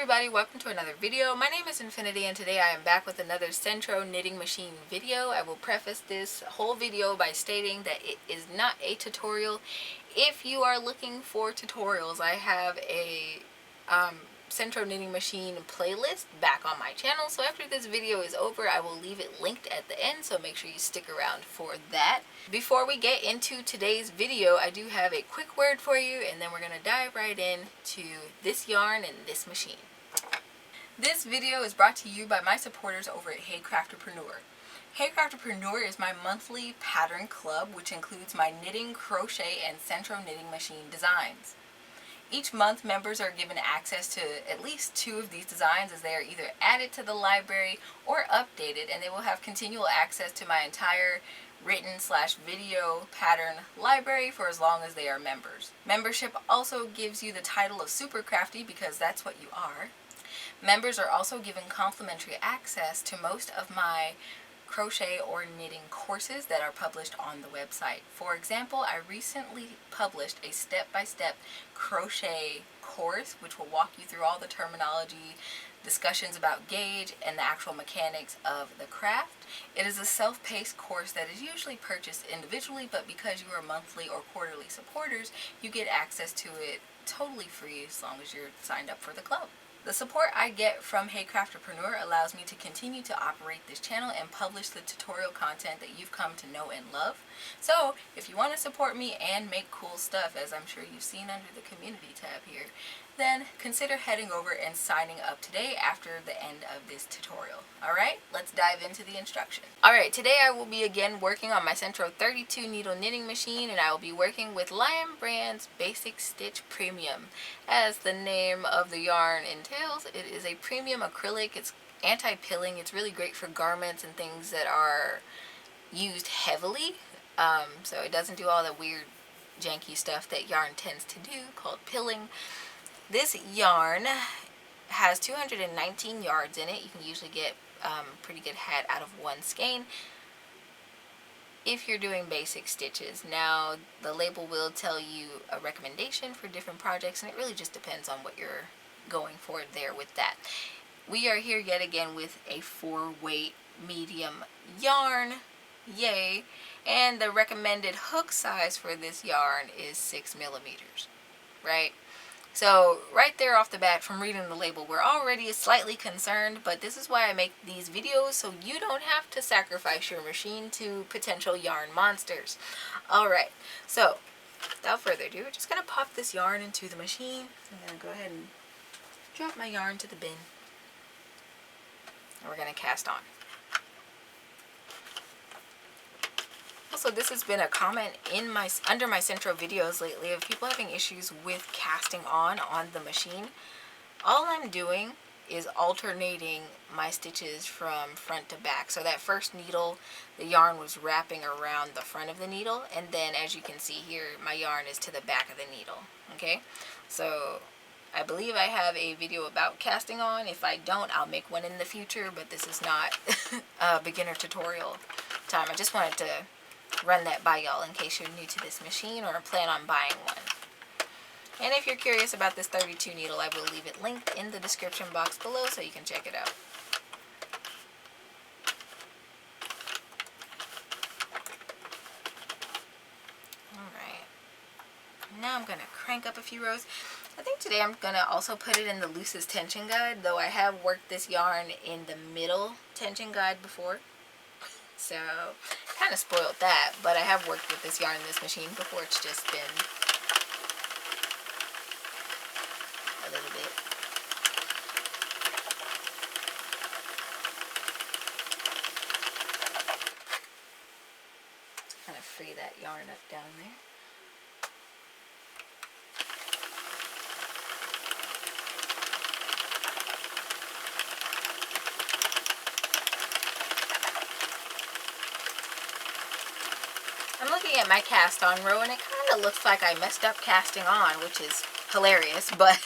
everybody, welcome to another video. My name is Infiniti and today I am back with another Sentro knitting machine video. I will preface this whole video by stating that it is not a tutorial. If you are looking for tutorials, I have a Sentro knitting machine playlist back on my channel. So after this video is over, I will leave it linked at the end, so make sure you stick around for that. Before we get into today's video, I do have a quick word for you, and then we're going to dive right in to this yarn and this machine. This video is brought to you by my supporters over at Craftpreneur. Craftpreneur is my monthly pattern club, which includes my knitting, crochet, and Sentro knitting machine designs. Each month, members are given access to at least 2 of these designs, as they are either added to the library or updated, and they will have continual access to my entire written/video pattern library for as long as they are members. Membership also gives you the title of Super Crafty, because that's what you are. Members are also given complimentary access to most of my crochet or knitting courses that are published on the website. For example, I recently published a step-by-step crochet course which will walk you through all the terminology, discussions about gauge, and the actual mechanics of the craft. It is a self-paced course that is usually purchased individually, but because you are monthly or quarterly supporters, you get access to it totally free as long as you're signed up for the club. The support I get from Craftpreneur allows me to continue to operate this channel and publish the tutorial content that you've come to know and love. So, if you want to support me and make cool stuff, as I'm sure you've seen under the community tab here, then consider heading over and signing up today after the end of this tutorial. Alright, let's dive into the instruction. Alright, today I will be again working on my Sentro 32 needle knitting machine, and I will be working with Lion Brand's Basic Stitch Premium. As the name of the yarn entails, it is a premium acrylic. It's anti-pilling. It's really great for garments and things that are used heavily. So it doesn't do all the weird janky stuff that yarn tends to do called pilling. This yarn has 219 yards in it. You can usually get pretty good head out of one skein if you're doing basic stitches. Now, the label will tell you a recommendation for different projects, and it really just depends on what you're going for there with that. We are here yet again with a 4-weight medium yarn. Yay! And the recommended hook size for this yarn is 6 millimeters, right? So right there off the bat, from reading the label, we're already slightly concerned, but this is why I make these videos, so you don't have to sacrifice your machine to potential yarn monsters. Alright, so without further ado, we're just going to pop this yarn into the machine. I'm going to go ahead and drop my yarn to the bin, and we're going to cast on. Also, this has been a comment in under my Sentro videos lately of people having issues with casting on the machine. All I'm doing is alternating my stitches from front to back. So that first needle, the yarn was wrapping around the front of the needle, and then as you can see here, my yarn is to the back of the needle. Okay, so I believe I have a video about casting on. If I don't, I'll make one in the future, but this is not a beginner tutorial time. I just wanted to run that by y'all in case you're new to this machine or plan on buying one. And if you're curious about this 32 needle, I will leave it linked in the description box below so you can check it out. Alright, now I'm going to crank up a few rows. I think today I'm going to also put it in the loosest tension guide, though I have worked this yarn in the middle tension guide before. So, kind of spoiled that, but I have worked with this yarn in this machine before. It's just been a little bit. Kind of free that yarn up down there. I'm looking at my cast on row, and it kind of looks like I messed up casting on, which is hilarious, but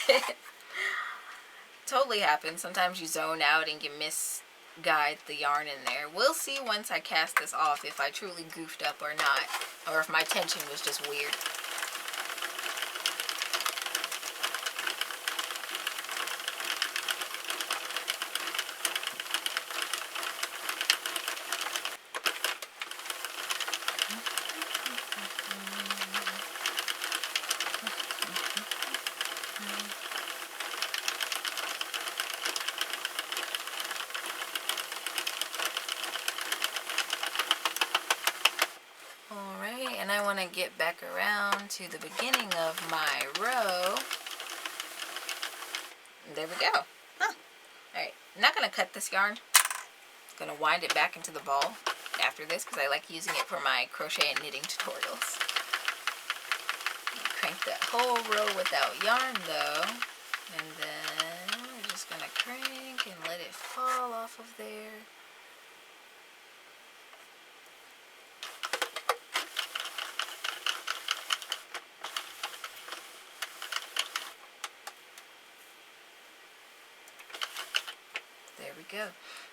totally happens. Sometimes you zone out and you misguide the yarn in there. We'll see once I cast this off if I truly goofed up or not, or if my tension was just weird. and I want to get back around to the beginning of my row. And there we go. Huh. Alright, I'm not going to cut this yarn. I'm going to wind it back into the ball after this because I like using it for my crochet and knitting tutorials. Crank that whole row without yarn though, and then we're just going to crank and let it fall off of there. There we go.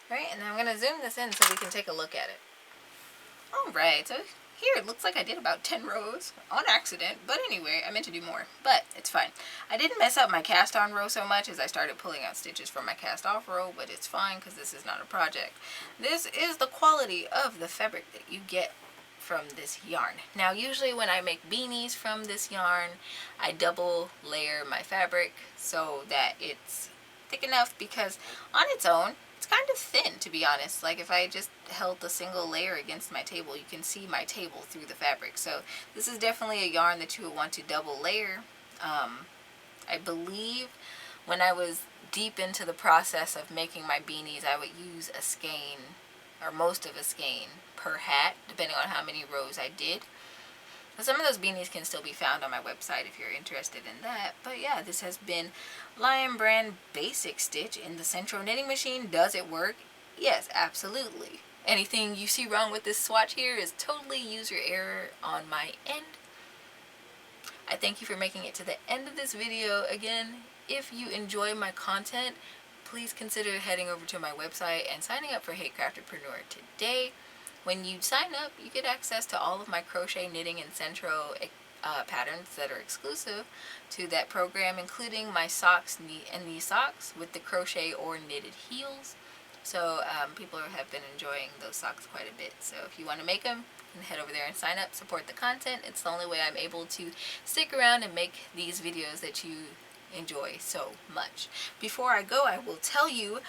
Alright, and I'm going to zoom this in so we can take a look at it. Alright, so here it looks like I did about 10 rows on accident, but anyway, I meant to do more, but it's fine. I didn't mess up my cast on row so much as I started pulling out stitches from my cast off row, but it's fine because this is not a project. This is the quality of the fabric that you get from this yarn. Now usually when I make beanies from this yarn, I double layer my fabric so that it's thick enough, because on its own it's kind of thin, to be honest. Like if I just held a single layer against my table, you can see my table through the fabric. So this is definitely a yarn that you would want to double layer. I believe when I was deep into the process of making my beanies, I would use a skein, or most of a skein per hat, depending on how many rows I did. But some of those beanies can still be found on my website if you're interested in that. But yeah, this has been Lion Brand Basic Stitch in the Sentro knitting machine. Does it work? Yes, absolutely. Anything you see wrong with this swatch here is totally user error on my end. I thank you for making it to the end of this video. Again, if you enjoy my content, please consider heading over to my website and signing up for Hey Craftpreneur today. When you sign up, you get access to all of my crochet, knitting, and Sentro patterns that are exclusive to that program, including my socks and knee socks with the crochet or knitted heels. So people have been enjoying those socks quite a bit. So if you want to make them, you can head over there and sign up, support the content. It's the only way I'm able to stick around and make these videos that you enjoy so much. Before I go, I will tell you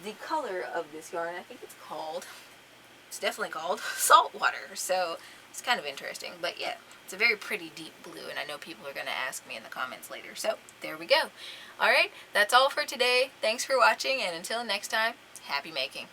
the color of this yarn. I think it's definitely called Saltwater. So it's kind of interesting, but yeah, it's a very pretty deep blue, and I know people are going to ask me in the comments later. So there we go. Alright, that's all for today. Thanks for watching, and until next time, happy making.